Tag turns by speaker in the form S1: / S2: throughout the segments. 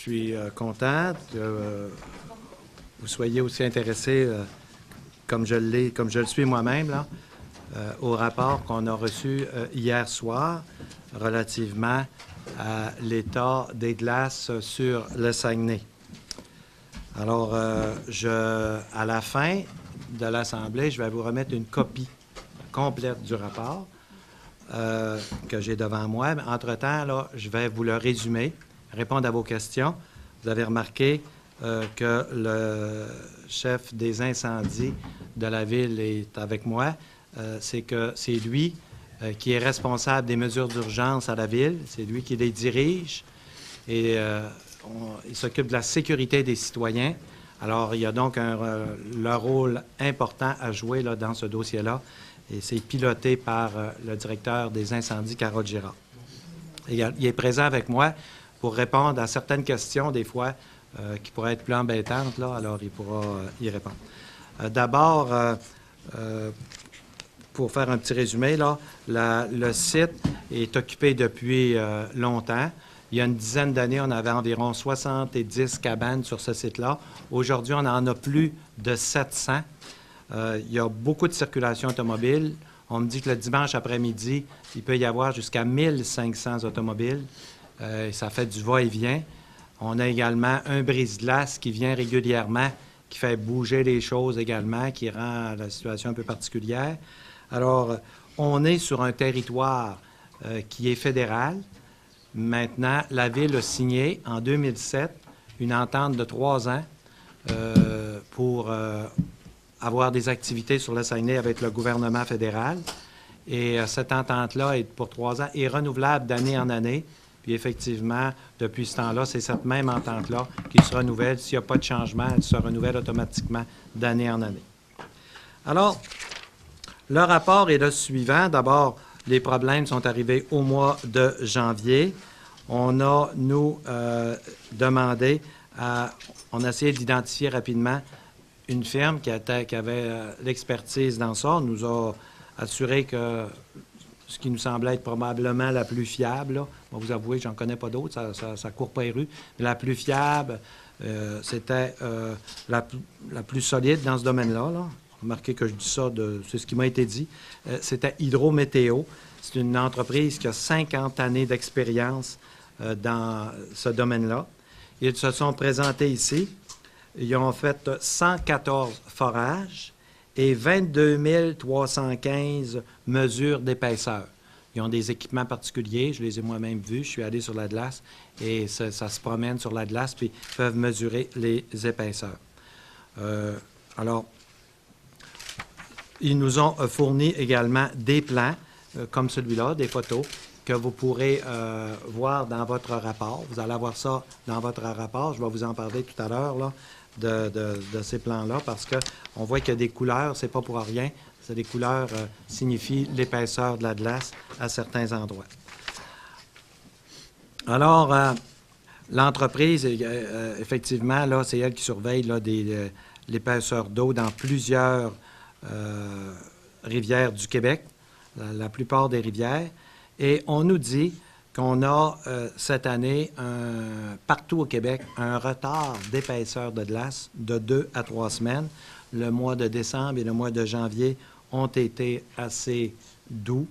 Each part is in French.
S1: suis content que vous soyez aussi intéressés, comme je le suis moi-même, là, au rapport qu'on a reçu hier soir relativement à l'état des glaces sur le Saguenay. Alors, à la fin de l'Assemblée, je vais vous remettre une copie complète du rapport que j'ai devant moi. Mais entre-temps, là, je vais vous le résumer, répondre à vos questions. Vous avez remarqué que le chef des incendies de la Ville est avec moi. C'est que c'est lui qui est responsable des mesures d'urgence à la Ville. C'est lui qui les dirige et il s'occupe de la sécurité des citoyens. Alors, il y a donc le rôle important à jouer là, dans ce dossier-là. Et c'est piloté par le directeur des incendies, Carole Girard. Et il est présent avec moi pour répondre à certaines questions, des fois, qui pourraient être plus embêtantes. Là, alors, il pourra y répondre. D'abord, pour faire un petit résumé, là, le site est occupé depuis longtemps. Il y a une dizaine d'années, on avait environ 70 cabanes sur ce site-là. Aujourd'hui, on en a plus de 700. Il y a beaucoup de circulation automobile. On me dit que le dimanche après-midi, il peut y avoir jusqu'à 1500 automobiles. Ça fait du va-et-vient. On a également un brise-glace qui vient régulièrement, qui fait bouger les choses également, qui rend la situation un peu particulière. Alors, on est sur un territoire qui est fédéral. Maintenant, la Ville a signé en 2007 une entente de 3 ans pour avoir des activités sur le Saguenay avec le gouvernement fédéral. Et cette entente-là est pour 3 ans et renouvelable d'année en année. Puis effectivement, depuis ce temps-là, c'est cette même entente-là qui se renouvelle. S'il n'y a pas de changement, elle se renouvelle automatiquement d'année en année. Alors, le rapport est le suivant. D'abord, les problèmes sont arrivés au mois de janvier. On a, nous, demandé on a essayé d'identifier rapidement une firme qui avait l'expertise dans ça. On nous a assuré que ce qui nous semblait être probablement la plus fiable, là, moi, vous avouez, j'en connais pas d'autres, ça court pas les rues, mais la plus fiable, c'était la plus solide dans ce domaine-là. Là. Remarquez que je dis ça, c'est ce qui m'a été dit. C'était Hydro-Météo. C'est une entreprise qui a 50 années d'expérience dans ce domaine-là. Ils se sont présentés ici. Ils ont fait 114 forages et 22 315 mesures d'épaisseur. Ils ont des équipements particuliers. Je les ai moi-même vus. Je suis allé sur la glace et ça se promène sur la glace puis ils peuvent mesurer les épaisseurs. Alors, ils nous ont fourni également des plans comme celui-là, des photos que vous pourrez voir dans votre rapport. Vous allez avoir ça dans votre rapport. Je vais vous en parler tout à l'heure là, de ces plans-là parce qu'on voit qu'il y a des couleurs, c'est pas pour rien. C'est des couleurs signifient l'épaisseur de la glace à certains endroits. Alors, l'entreprise, effectivement, là, c'est elle qui surveille là, l'épaisseur d'eau dans plusieurs rivières du Québec, la plupart des rivières. Et on nous dit qu'on a cette année, partout au Québec, un retard d'épaisseur de glace de 2 à 3 semaines. Le mois de décembre et le mois de janvier ont été assez doux.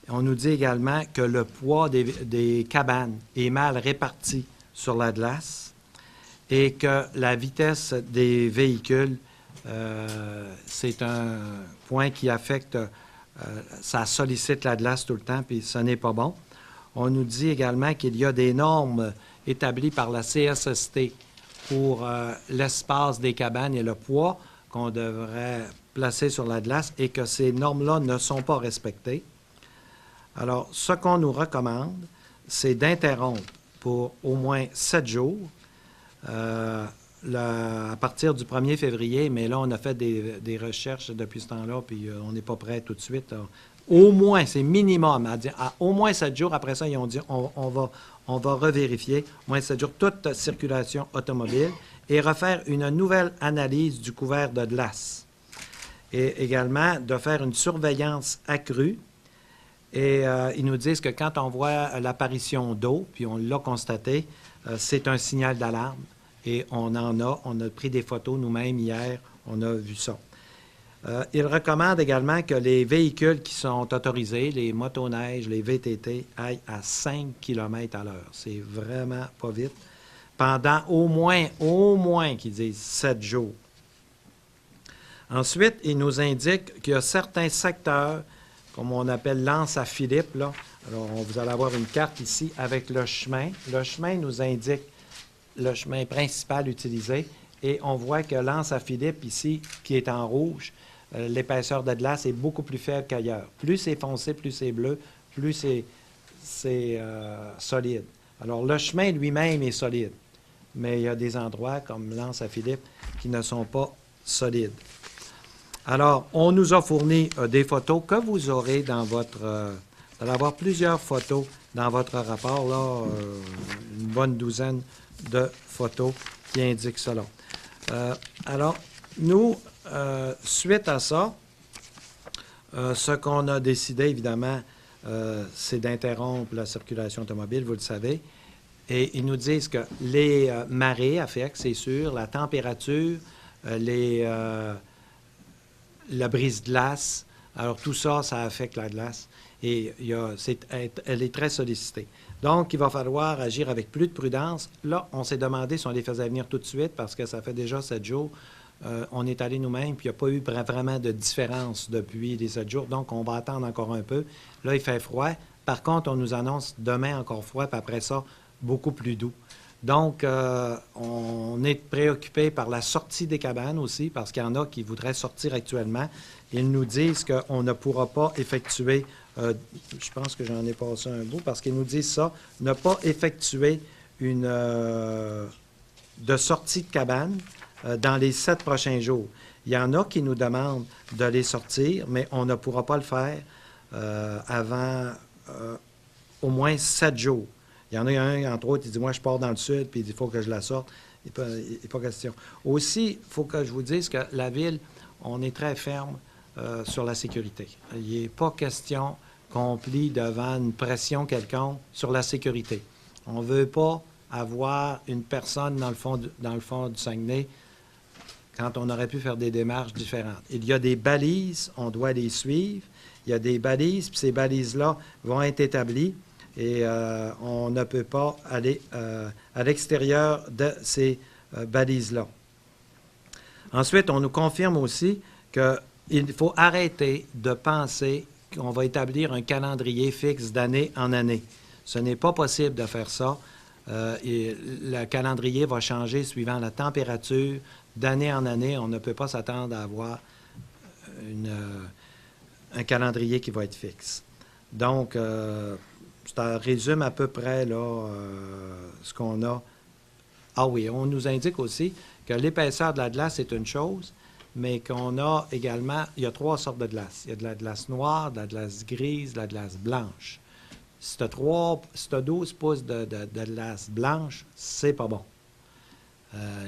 S1: On nous dit également que le poids des cabanes est mal réparti sur la glace et que la vitesse des véhicules, c'est un point qui affecte, ça sollicite la glace tout le temps, puis ce n'est pas bon. On nous dit également qu'il y a des normes établies par la CSST pour l'espace des cabanes et le poids qu'on devrait placer sur la glace et que ces normes-là ne sont pas respectées. Alors, ce qu'on nous recommande, c'est d'interrompre pour au moins 7 jours à partir du 1er février, mais là, on a fait des recherches depuis ce temps-là, puis on n'est pas prêt tout de suite. Au moins, c'est minimum, à au moins 7 jours. Après ça, ils ont dit on va revérifier, au moins 7 jours, toute circulation automobile et refaire une nouvelle analyse du couvert de glace. Et également, de faire une surveillance accrue. Et ils nous disent que quand on voit l'apparition d'eau, puis on l'a constaté, c'est un signal d'alarme et on a pris des photos nous-mêmes hier, on a vu ça. Il recommande également que les véhicules qui sont autorisés, les motoneiges, les VTT, aillent à 5 km à l'heure. C'est vraiment pas vite. Pendant au moins, qu'ils disent 7 jours. Ensuite, il nous indique qu'il y a certains secteurs, comme on appelle l'anse à Philippe, là. Alors, vous allez avoir une carte ici avec le chemin. Le chemin nous indique le chemin principal utilisé. Et on voit que l'anse à Philippe, ici, qui est en rouge, l'épaisseur de glace est beaucoup plus faible qu'ailleurs. Plus c'est foncé, plus c'est bleu, plus c'est solide. Alors, le chemin lui-même est solide. Mais il y a des endroits, comme l'anse à Philippe, qui ne sont pas solides. Alors, on nous a fourni des photos que vous aurez dans votre... vous allez avoir plusieurs photos dans votre rapport, là, une bonne douzaine de photos qui indiquent cela. Alors, nous, suite à ça, ce qu'on a décidé, évidemment, c'est d'interrompre la circulation automobile, vous le savez. Et ils nous disent que les marées affectent, c'est sûr, la température, la brise-glace. Alors, tout ça, ça affecte la glace. Et elle est très sollicitée. Donc, il va falloir agir avec plus de prudence. Là, on s'est demandé si on les faisait venir tout de suite parce que ça fait déjà 7 jours. On est allé nous-mêmes, puis il n'y a pas eu vraiment de différence depuis les 7 jours. Donc, on va attendre encore un peu. Là, il fait froid. Par contre, on nous annonce demain encore froid, puis après ça, beaucoup plus doux. Donc, on est préoccupé par la sortie des cabanes aussi, parce qu'il y en a qui voudraient sortir actuellement. Ils nous disent qu'on ne pourra pas effectuer, je pense que j'en ai passé un bout, parce qu'ils nous disent ça, ne pas effectuer de sortie de cabane dans les 7 prochains jours. Il y en a qui nous demandent de les sortir, mais on ne pourra pas le faire avant au moins 7 jours. Il y en a un, entre autres, il dit « Moi, je pars dans le sud, puis il faut que je la sorte. » Il n'est pas question. Aussi, il faut que je vous dise que la Ville, on est très ferme sur la sécurité. Il n'est pas question qu'on plie devant une pression quelconque sur la sécurité. On ne veut pas avoir une personne dans le fond du Saguenay quand on aurait pu faire des démarches différentes. Il y a des balises, on doit les suivre. Il y a des balises, puis ces balises-là vont être établies. Et on ne peut pas aller à l'extérieur de ces balises-là. Ensuite, on nous confirme aussi qu'il faut arrêter de penser qu'on va établir un calendrier fixe d'année en année. Ce n'est pas possible de faire ça. Et le calendrier va changer suivant la température. D'année en année, on ne peut pas s'attendre à avoir un calendrier qui va être fixe. Donc, ça résume à peu près là, ce qu'on a. Ah oui, on nous indique aussi que l'épaisseur de la glace est une chose, mais qu'on a également, il y a 3 sortes de glace. Il y a de la glace noire, de la glace grise, de la glace blanche. Si tu as 12 pouces de glace blanche, c'est pas bon.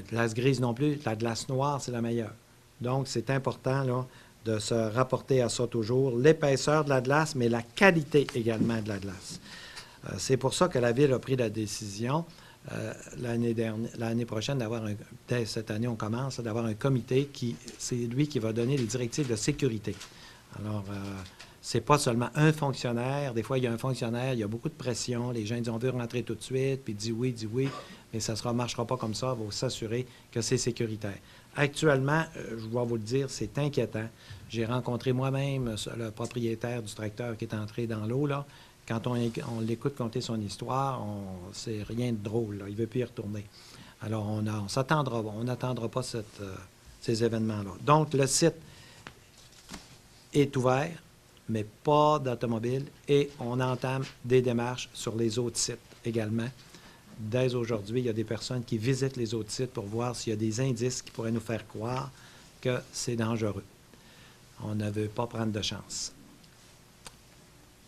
S1: Glace grise non plus, la glace noire, c'est la meilleure. Donc, c'est important là, de se rapporter à ça toujours. L'épaisseur de la glace, mais la qualité également de la glace. C'est pour ça que la Ville a pris la décision l'année prochaine d'avoir dès cette année, on commence d'avoir un comité c'est lui qui va donner les directives de sécurité. Alors, c'est pas seulement un fonctionnaire. Des fois, il y a un fonctionnaire, il y a beaucoup de pression. Les gens disent, on veut rentrer tout de suite, puis dit oui, mais ça ne marchera pas comme ça. Il faut s'assurer que c'est sécuritaire. Actuellement, je dois vous le dire, c'est inquiétant. J'ai rencontré moi-même le propriétaire du tracteur qui est entré dans l'eau, là. Quand on l'écoute conter son histoire, c'est rien de drôle, là. Il ne veut plus y retourner. Alors, on n'attendra pas ces événements-là. Donc, le site est ouvert, mais pas d'automobile, et on entame des démarches sur les autres sites également. Dès aujourd'hui, il y a des personnes qui visitent les autres sites pour voir s'il y a des indices qui pourraient nous faire croire que c'est dangereux. On ne veut pas prendre de chance.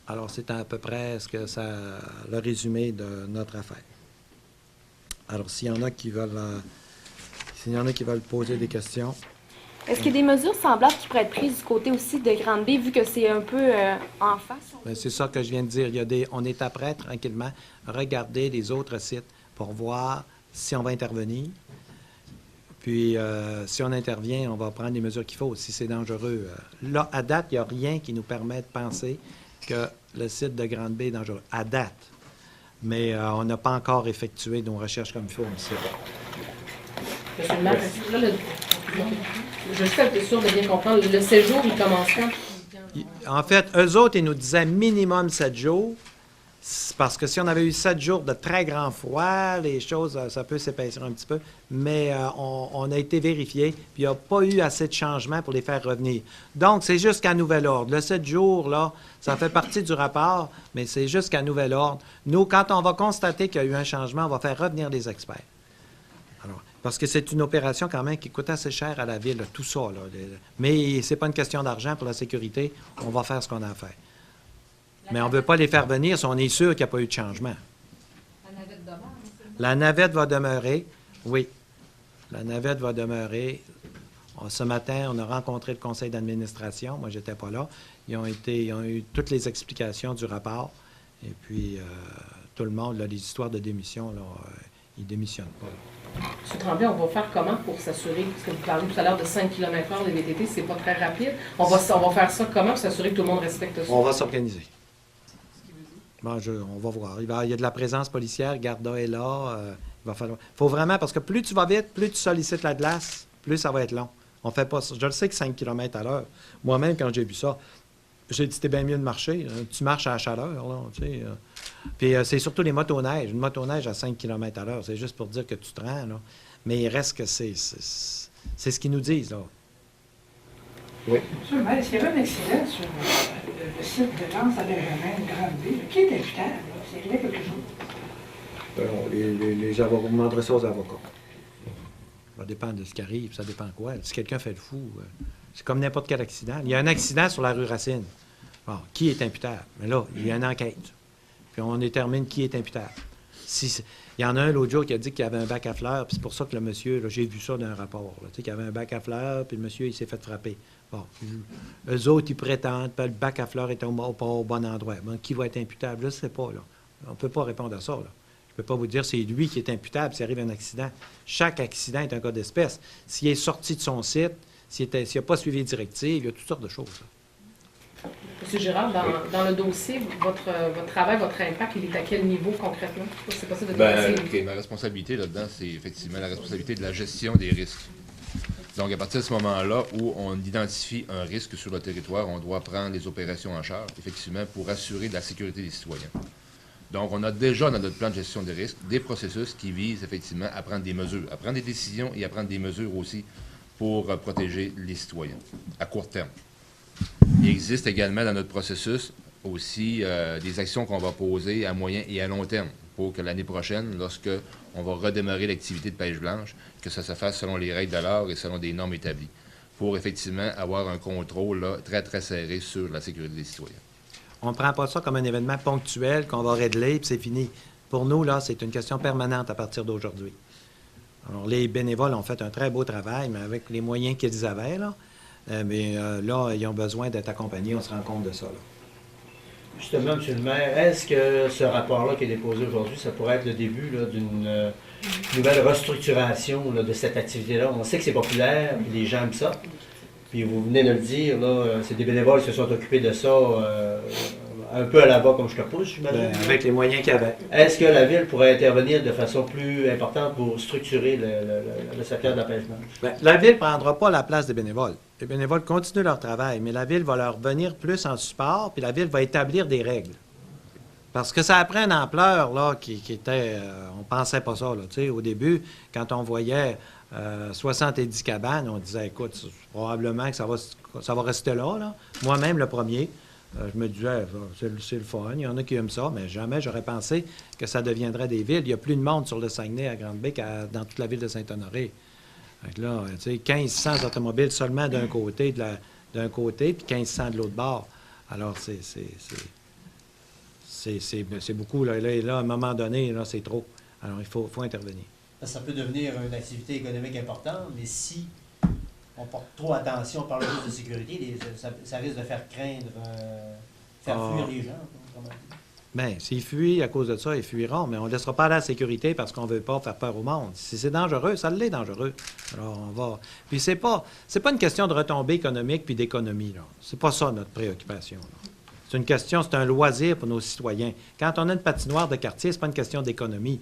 S1: Alors, c'est à peu près le résumé de notre affaire. Alors, s'il y en a qui veulent poser des questions.
S2: Est-ce qu'il y a des mesures semblables qui pourraient être prises du côté aussi de Grande-Bay, vu que c'est un peu en face?
S1: Bien, c'est ça que je viens de dire. On est après, tranquillement, regarder les autres sites pour voir si on va intervenir. Puis, si on intervient, on va prendre les mesures qu'il faut, si c'est dangereux. Là, à date, il n'y a rien qui nous permet de penser que le site de Grande-Bay est dangereux. À date. Mais on n'a pas encore effectué nos recherches comme il faut, on le sait.
S3: Monsieur le maire, je suis juste être sûr de bien comprendre. Le séjour, il commence quand?
S1: En fait, eux autres, ils nous disaient minimum 7 jours. C'est parce que si on avait eu 7 jours de très grand froid, les choses, ça peut s'épaissir un petit peu. Mais on a été vérifié, puis il n'y a pas eu assez de changements pour les faire revenir. Donc, c'est jusqu'à nouvel ordre. Le 7 jours, là, ça fait partie du rapport, mais c'est jusqu'à nouvel ordre. Nous, quand on va constater qu'il y a eu un changement, on va faire revenir les experts. Alors, parce que c'est une opération quand même qui coûte assez cher à la ville, là, tout ça. Là. Mais ce n'est pas une question d'argent pour la sécurité. On va faire ce qu'on a à faire. Mais on ne veut pas les faire venir si on est sûr qu'il n'y a pas eu de changement.
S3: La navette demeure?
S1: La navette va demeurer, oui. La navette va demeurer. Ce matin, on a rencontré le conseil d'administration. Moi, je n'étais pas là. Ils ont eu toutes les explications du rapport. Et puis, tout le monde, là, les histoires de démission, là, ils ne démissionnent pas. Là.
S3: M. Tremblay, on va faire comment pour s'assurer, parce que vous parlez tout à l'heure de 5 km/h des VTT, c'est pas très rapide. On va faire ça comment pour s'assurer que tout le monde respecte ça?
S1: On va s'organiser. Bon, on va voir. Il y a de la présence policière, Garda est là. Il va falloir. Faut vraiment, parce que plus tu vas vite, plus tu sollicites la glace, plus ça va être long. On fait pas ça. Je le sais que 5 km à l'heure. Moi-même, quand j'ai vu ça, j'ai dit c'était bien mieux de marcher. Tu marches à la chaleur, là, tu sais. Puis c'est surtout les motoneiges. Une motoneige à 5 km à l'heure, c'est juste pour dire que tu te rends, là. Mais il reste que c'est ce qu'ils nous disent, là.
S4: Oui. Monsieur le maire, est-ce qu'il y avait un accident sur le site de Lance à Benjamin, Grande-Bay? Qui est imputable? C'est arrivé quelque chose?
S1: Les avocats, vous demanderez ça aux avocats. Ça dépend de ce qui arrive, ça dépend de quoi. Si quelqu'un fait le fou, c'est comme n'importe quel accident. Il y a un accident sur la rue Racine. Bon, qui est imputable? Mais là, il y a une enquête. Puis on détermine qui est imputable. Il y en a un l'autre jour qui a dit qu'il y avait un bac à fleurs, puis c'est pour ça que le monsieur, là, j'ai vu ça dans un rapport, là, tu sais, qu'il y avait un bac à fleurs, puis le monsieur, il s'est fait frapper. Bon, eux autres, ils prétendent que le bac à fleurs était pas au bon endroit. Bon, qui va être imputable? Je ne sais pas, là. On ne peut pas répondre à ça, là. Je ne peux pas vous dire c'est lui qui est imputable s'il arrive un accident. Chaque accident est un cas d'espèce. S'il est sorti de son site, s'il n'a pas suivi les directives, il y a toutes sortes de choses, là.
S3: M. Girard, dans le dossier, votre travail, votre impact, il est à quel niveau concrètement? C'est possible de déplacer.
S5: Ma responsabilité là-dedans, c'est effectivement la responsabilité de la gestion des risques. Donc, à partir de ce moment-là où on identifie un risque sur le territoire, on doit prendre les opérations en charge, effectivement, pour assurer la sécurité des citoyens. Donc, on a déjà dans notre plan de gestion des risques des processus qui visent effectivement à prendre des mesures, à prendre des décisions et à prendre des mesures aussi pour protéger les citoyens à court terme. Il existe également dans notre processus aussi des actions qu'on va poser à moyen et à long terme pour que l'année prochaine, lorsque on va redémarrer l'activité de pêche blanche, que ça se fasse selon les règles de l'art et selon des normes établies, pour effectivement avoir un contrôle là, très, très serré sur la sécurité des citoyens.
S1: On ne prend pas ça comme un événement ponctuel qu'on va régler, puis c'est fini. Pour nous, là, c'est une question permanente à partir d'aujourd'hui. Alors, les bénévoles ont fait un très beau travail, mais avec les moyens qu'ils avaient, là. Là, ils ont besoin d'être accompagnés, on se rend compte de ça, là.
S6: Justement, M. le maire, est-ce que ce rapport-là qui est déposé aujourd'hui, ça pourrait être le début d'une nouvelle restructuration là, de cette activité-là? On sait que c'est populaire, puis les gens aiment ça. Puis vous venez de le dire, là, c'est des bénévoles qui se sont occupés de ça un peu à la bas comme je te pousse, j'imagine.
S1: Avec les moyens qu'il y avait.
S6: Est-ce que la Ville pourrait intervenir de façon plus importante pour structurer le secteur de la pêche blanche?
S1: Bien, la Ville ne prendra pas la place des bénévoles. Les bénévoles continuent leur travail, mais la Ville va leur venir plus en support, puis la Ville va établir des règles. Parce que ça a pris une ampleur là, qui était... on pensait pas ça. Là, au début, quand on voyait 70 cabanes, on disait, écoute, probablement que ça va rester là, là. Moi-même, le premier, je me disais, c'est le fun, il y en a qui aiment ça, mais jamais j'aurais pensé que ça deviendrait des villes. Il n'y a plus de monde sur le Saguenay à Grande-Bay qu'à dans toute la ville de Saint-Honoré. Donc là, tu sais, 1500 automobiles seulement d'un côté, puis 1500 de l'autre bord. Alors, c'est beaucoup. Là, à un moment donné, là, c'est trop. Alors, il faut intervenir.
S6: Ça peut devenir une activité économique importante, mais si on porte trop attention, on parle juste de sécurité, ça risque de faire craindre, faire fuir les gens.
S1: Bien, s'ils fuient à cause de ça, ils fuiront, mais on ne laissera pas la sécurité parce qu'on ne veut pas faire peur au monde. Si c'est dangereux, ça l'est dangereux. Alors, on va... Puis c'est pas une question de retombées économiques puis d'économie, là. C'est pas ça notre préoccupation, là. C'est un loisir pour nos citoyens. Quand on a une patinoire de quartier, c'est pas une question d'économie.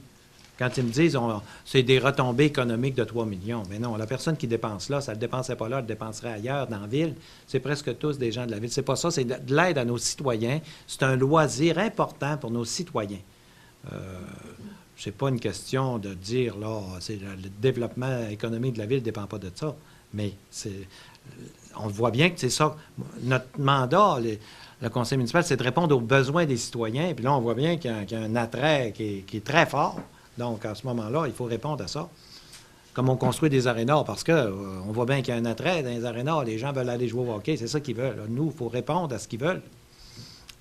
S1: Quand ils me disent c'est des retombées économiques de 3 millions, mais non, la personne qui dépense là, ça ne le dépensait pas là, elle le dépenserait ailleurs, dans la ville. C'est presque tous des gens de la ville. C'est pas ça, c'est de l'aide à nos citoyens. C'est un loisir important pour nos citoyens. C'est pas une question de dire, là, le développement économique de la ville ne dépend pas de ça. Mais on voit bien que c'est ça. Notre mandat, le conseil municipal, c'est de répondre aux besoins des citoyens. Puis là, on voit bien qu'il y a un attrait qui est très fort. Donc, à ce moment-là, il faut répondre à ça. Comme on construit des arénas, parce que on voit bien qu'il y a un attrait dans les arénas. Les gens veulent aller jouer au hockey, c'est ça qu'ils veulent. Nous, il faut répondre à ce qu'ils veulent,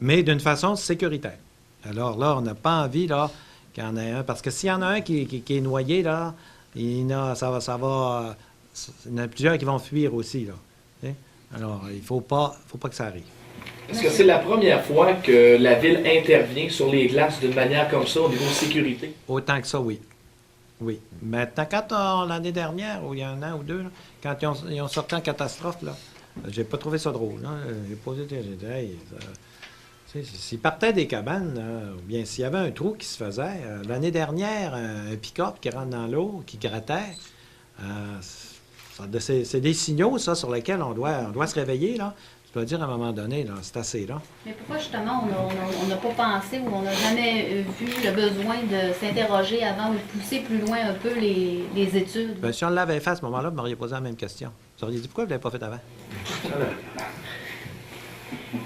S1: mais d'une façon sécuritaire. Alors là, on n'a pas envie là, qu'il y en ait un, parce que s'il y en a un qui est noyé, là, il y en a plusieurs qui vont fuir aussi, là. Okay? Alors, il ne faut pas que ça arrive.
S7: Est-ce que c'est la première fois que la ville intervient sur les glaces d'une manière comme ça au niveau sécurité?
S1: Autant que ça, oui. Oui. Maintenant, quand l'année dernière, ou il y a un an ou deux, là, quand ils ont sorti en catastrophe, là, j'ai pas trouvé ça drôle. Là. J'ai posé j'ai dit, hey, s'ils partaient des cabanes, ou bien s'il y avait un trou qui se faisait, l'année dernière, un pick-up qui rentre dans l'eau, qui grattait, c'est des signaux, ça, sur lesquels on doit se réveiller, là. Je dois dire à un moment donné, là, c'est assez là.
S8: Mais pourquoi justement on n'a pas pensé ou on n'a jamais vu le besoin de s'interroger avant ou de pousser plus loin un peu les études?
S1: Bien, si on l'avait fait à ce moment-là, vous m'auriez posé la même question. Vous auriez dit pourquoi vous ne l'avez pas fait avant?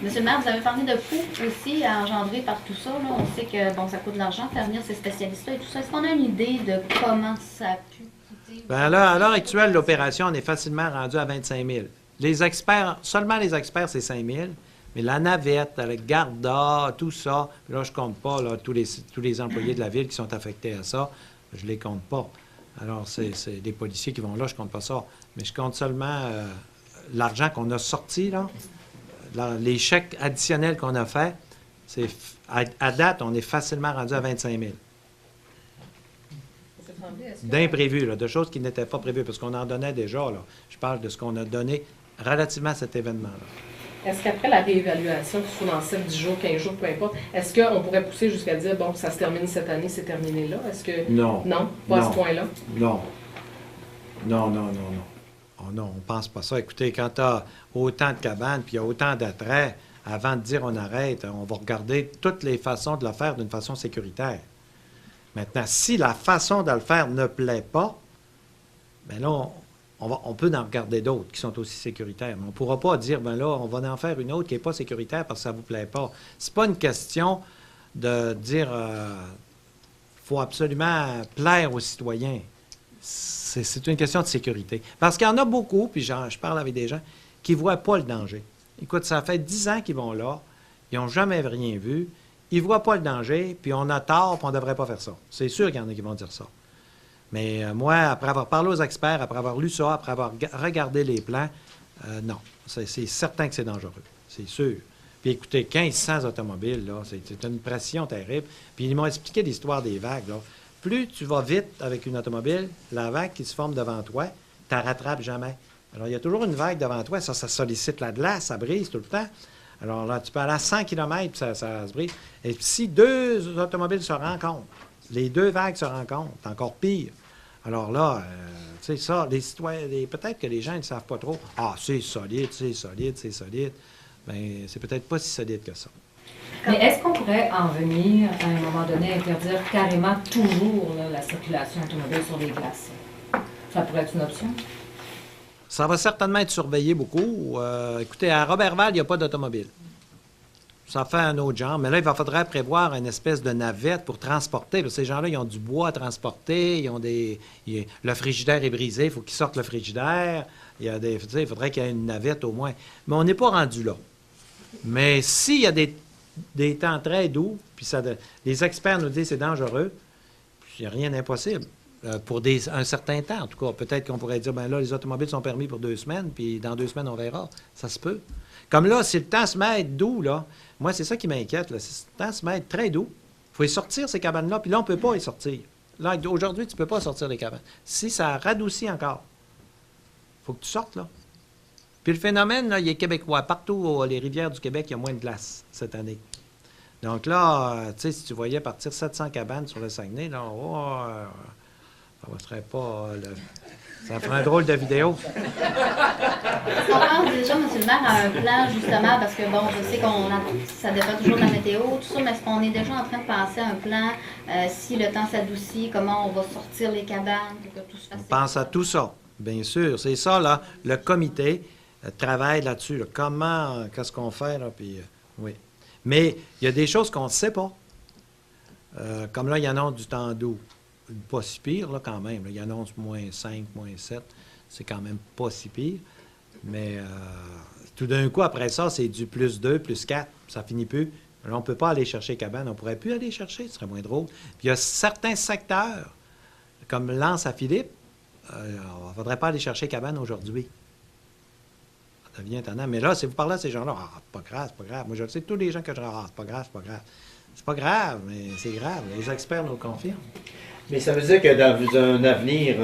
S8: Monsieur le maire, vous avez parlé de coûts aussi à engendrer par tout ça. Là. On sait que bon, ça coûte de l'argent faire venir ces spécialistes-là et tout ça. Est-ce qu'on a une idée de comment ça a pu coûter?
S1: Bien là, à l'heure actuelle, l'opération, on est facilement rendu à 25 000. Les experts, seulement les experts, c'est 5 000. Mais la navette, avec Garda, tout ça, là, je ne compte pas là, tous les employés de la ville qui sont affectés à ça. Je ne les compte pas. Alors, c'est des policiers qui vont là, je ne compte pas ça. Mais je compte seulement l'argent qu'on a sorti, là. Les chèques additionnels qu'on a faits, à date, on est facilement rendu à 25 000. D'imprévus, là, de choses qui n'étaient pas prévues, parce qu'on en donnait déjà. Là. Je parle de ce qu'on a donné relativement à cet événement-là.
S3: Est-ce qu'après la réévaluation, que ce soit dans 7, 10 jours, 15 jours, peu importe, est-ce qu'on pourrait pousser jusqu'à dire, bon, ça se termine cette année, c'est terminé là? Est-ce que...
S1: Non.
S3: Non? Pas à ce point-là?
S1: Non. Non. Oh non, on ne pense pas ça. Écoutez, quand tu as autant de cabanes, puis il y a autant d'attraits, avant de dire on arrête, on va regarder toutes les façons de le faire d'une façon sécuritaire. Maintenant, si la façon de le faire ne plaît pas, bien là, on peut en regarder d'autres qui sont aussi sécuritaires. Mais on ne pourra pas dire, bien là, on va en faire une autre qui n'est pas sécuritaire parce que ça ne vous plaît pas. C'est pas une question de dire faut absolument plaire aux citoyens. C'est une question de sécurité. Parce qu'il y en a beaucoup, puis je parle avec des gens, qui ne voient pas le danger. Écoute, ça fait 10 ans qu'ils vont là, ils n'ont jamais rien vu, ils ne voient pas le danger, puis on a tort, puis on ne devrait pas faire ça. C'est sûr qu'il y en a qui vont dire ça. Mais moi, après avoir parlé aux experts, après avoir lu ça, après avoir regardé les plans, non. C'est certain que c'est dangereux. C'est sûr. Puis écoutez, 1500 automobiles, là, c'est une pression terrible. Puis ils m'ont expliqué l'histoire des vagues, là. Plus tu vas vite avec une automobile, la vague qui se forme devant toi, tu ne rattrapes jamais. Alors, il y a toujours une vague devant toi, ça sollicite la glace, ça brise tout le temps. Alors là, tu peux aller à 100 km, puis ça se brise. Et si deux automobiles se rencontrent, les deux vagues se rencontrent, c'est encore pire. Alors là, tu sais, ça, les citoyens, peut-être que les gens ne savent pas trop. Ah, c'est solide. Bien, c'est peut-être pas si solide que ça.
S9: Mais est-ce qu'on pourrait en venir, à un moment donné, interdire carrément toujours là, la circulation automobile sur les glaces? Ça pourrait être une option?
S1: Ça va certainement être surveillé beaucoup. Écoutez, à Robertval, il n'y a pas d'automobile. Ça fait un autre genre. Mais là, il faudrait prévoir une espèce de navette pour transporter. Parce que ces gens-là, ils ont du bois à transporter. Le frigidaire est brisé. Il faut qu'ils sortent le frigidaire. Il faudrait qu'il y ait une navette au moins. Mais on n'est pas rendu là. Mais s'il y a des temps très doux, puis les experts nous disent que c'est dangereux, puis il n'y a rien d'impossible. pour un certain temps, en tout cas. Peut-être qu'on pourrait dire, ben là, les automobiles sont permis pour 2 semaines, puis dans 2 semaines, on verra. Ça se peut. Comme là, si le temps se met à être doux, là, moi, c'est ça qui m'inquiète, là. Si le temps se met à être très doux, il faut y sortir, ces cabanes-là, puis là, on ne peut pas y sortir. Là, aujourd'hui, tu ne peux pas sortir les cabanes. Si ça radoucit encore, il faut que tu sortes, là. Puis le phénomène, là, il est québécois. Partout, les rivières du Québec, il y a moins de glace cette année. Donc là, tu sais, si tu voyais partir 700 cabanes sur le Saguenay, là, ça ne serait pas... ça ferait un drôle de vidéo.
S8: Est-ce qu'on pense déjà, M. le maire, à un plan, justement, parce que, bon, je sais ça dépend toujours de la météo, tout ça, mais est-ce qu'on est déjà en train de penser à un plan, si le temps s'adoucit, comment on va sortir les cabanes, pour que tout se fasse...
S1: On pense à tout ça, bien sûr. C'est ça, là, le comité travaille là-dessus. Là. Comment, qu'est-ce qu'on fait, là, puis oui. Mais il y a des choses qu'on ne sait pas. Comme là, il annonce du temps doux. Pas si pire, là, quand même. Là. Il annonce -5, -7. C'est quand même pas si pire. Mais tout d'un coup, après ça, c'est du +2, +4. Ça finit plus. Là, on ne peut pas aller chercher cabane. On ne pourrait plus aller chercher. Ce serait moins drôle. Puis il y a certains secteurs, comme Lance à Philippe, on ne faudrait pas aller chercher cabane aujourd'hui. Ça devient étonnant. Mais là, si vous parlez à ces gens-là, c'est pas grave, c'est pas grave. Moi, je le sais, tous les gens que je c'est pas grave, c'est pas grave. C'est pas grave, mais c'est grave. Les experts nous le confirment.
S6: Mais ça veut dire que dans un avenir,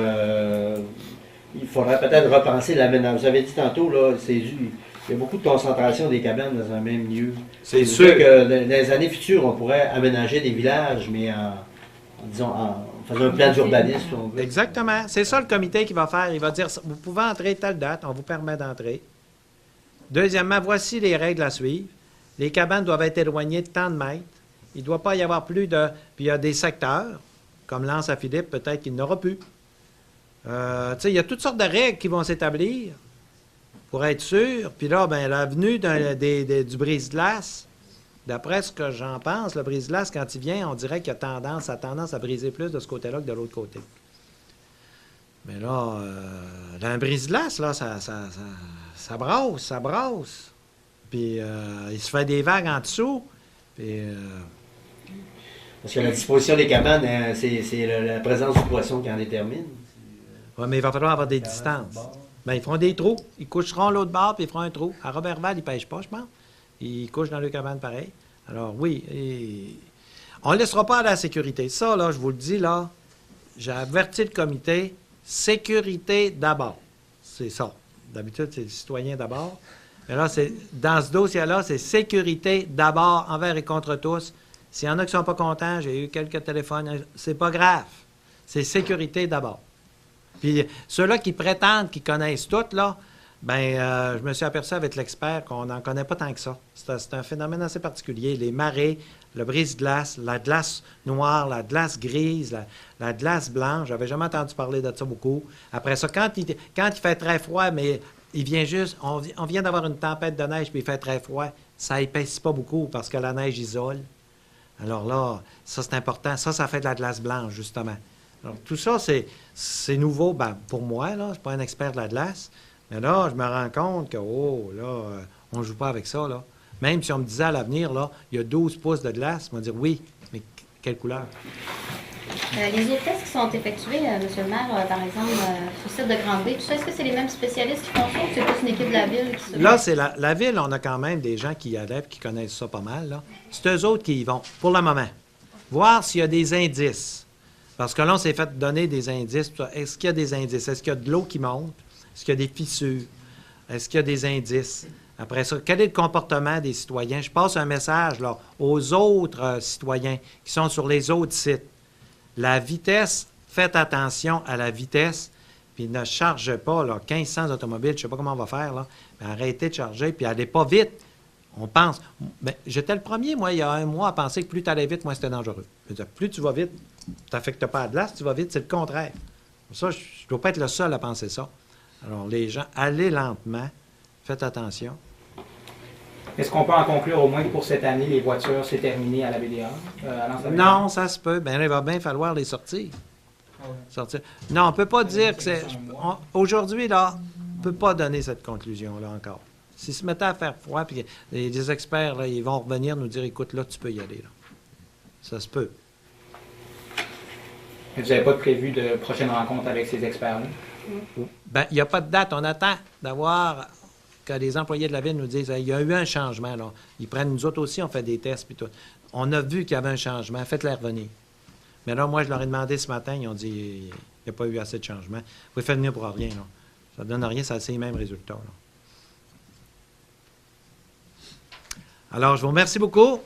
S6: il faudrait peut-être repenser l'aménagement. Vous avez dit tantôt, là, il y a beaucoup de concentration des cabanes dans un même lieu.
S1: C'est sûr
S6: que dans les années futures, on pourrait aménager des villages, mais en faisant un plan d'urbanisme. Si on veut.
S1: Exactement. C'est ça le comité qui va faire. Il va dire, vous pouvez entrer telle date, on vous permet d'entrer. Deuxièmement, voici les règles à suivre. Les cabanes doivent être éloignées de tant de mètres. Il ne doit pas y avoir plus de... Puis il y a des secteurs, comme Lance à Philippe, peut-être qu'il n'aura plus. Tu sais, il y a toutes sortes de règles qui vont s'établir pour être sûr. Puis là, ben, l'avenue du brise-glace, d'après ce que j'en pense, le brise-glace, quand il vient, on dirait qu'il a tendance à briser plus de ce côté-là que de l'autre côté. Mais là, dans un brise-glace, là, ça brasse. Puis il se fait des vagues en dessous. Puis...
S6: Parce que la disposition des cabanes, c'est la présence du poisson qui en détermine.
S1: Oui, mais il va falloir avoir des distances. Bien, ils feront des trous. Ils coucheront l'autre bord, puis ils feront un trou. À Robertval, ils ne pêchent pas, je pense. Ils couchent dans leur cabane pareil. Alors, oui, on ne laissera pas à la sécurité. Ça, là, je vous le dis, là, j'ai averti le comité, sécurité d'abord. C'est ça. D'habitude, c'est le citoyen d'abord. Mais là, dans ce dossier-là, c'est sécurité d'abord, envers et contre tous. S'il y en a qui ne sont pas contents, j'ai eu quelques téléphones, c'est pas grave. C'est sécurité d'abord. Puis ceux-là qui prétendent qu'ils connaissent tout, là, bien, je me suis aperçu avec l'expert qu'on n'en connaît pas tant que ça. C'est un phénomène assez particulier. Les marées, le brise-glace, la glace noire, la glace grise, la glace blanche. J'avais jamais entendu parler de ça beaucoup. Après ça, quand il fait très froid, mais il vient juste... On vient d'avoir une tempête de neige, puis il fait très froid. Ça n'épaissit pas beaucoup parce que la neige isole. Alors là, ça, c'est important. Ça fait de la glace blanche, justement. Alors, tout ça, c'est nouveau. Ben, pour moi, là, je ne suis pas un expert de la glace. Mais là, je me rends compte que, on ne joue pas avec ça, là. Même si on me disait à l'avenir, là, il y a 12 pouces de glace, on va dire oui, mais quelle couleur?
S8: Les autres tests qui sont effectués, M. le maire, par exemple, sur le site de Grande-Bay, tout ça, est-ce que c'est les mêmes spécialistes qui font ça ou c'est plus une équipe de la ville qui se...
S1: Là, c'est la ville, on a quand même des gens qui y allaient et qui connaissent ça pas mal, là. C'est eux autres qui y vont, pour le moment. Voir s'il y a des indices. Parce que là, on s'est fait donner des indices. Est-ce qu'il y a des indices? Est-ce qu'il y a de l'eau qui monte? Est-ce qu'il y a des fissures? Est-ce qu'il y a des indices? Après ça, quel est le comportement des citoyens? Je passe un message là, aux autres citoyens qui sont sur les autres sites. La vitesse, faites attention à la vitesse, puis ne chargez pas là, 1500 automobiles, je ne sais pas comment on va faire, là, mais arrêtez de charger, puis allez pas vite. On pense... Ben, j'étais le premier, moi, il y a un mois, à penser que plus tu allais vite, moins c'était dangereux. Je veux dire, plus tu vas vite, tu n'affectes pas la glace, tu vas vite, c'est le contraire. Ça, je ne dois pas être le seul à penser ça. Alors, les gens, allez lentement, faites attention.
S10: Est-ce qu'on peut en conclure au moins que pour cette année, les voitures, c'est terminé à la BDA?
S1: Non, ça se peut. Bien, il va bien falloir les sortir. Sortir. Non, on ne peut pas dire que c'est... Aujourd'hui, là, on ne peut pas donner cette conclusion-là encore. S'ils se mettaient à faire froid, puis les experts, là, ils vont revenir nous dire, écoute, là, tu peux y aller. Là. Ça se peut.
S10: Vous n'avez pas prévu de prochaine rencontre avec ces experts-là?
S1: Ben, il n'y a pas de date. On attend d'avoir que les employés de la ville nous disent il y a eu un changement. Là. Ils prennent, nous autres aussi, on fait des tests. Puis tout. On a vu qu'il y avait un changement. Faites-les revenir. Mais là, moi, je leur ai demandé ce matin. Ils ont dit il n'y a pas eu assez de changement. Vous pouvez faire venir pour rien. Là. Ça ne donne rien. C'est les mêmes résultats. Là. Alors, je vous remercie beaucoup.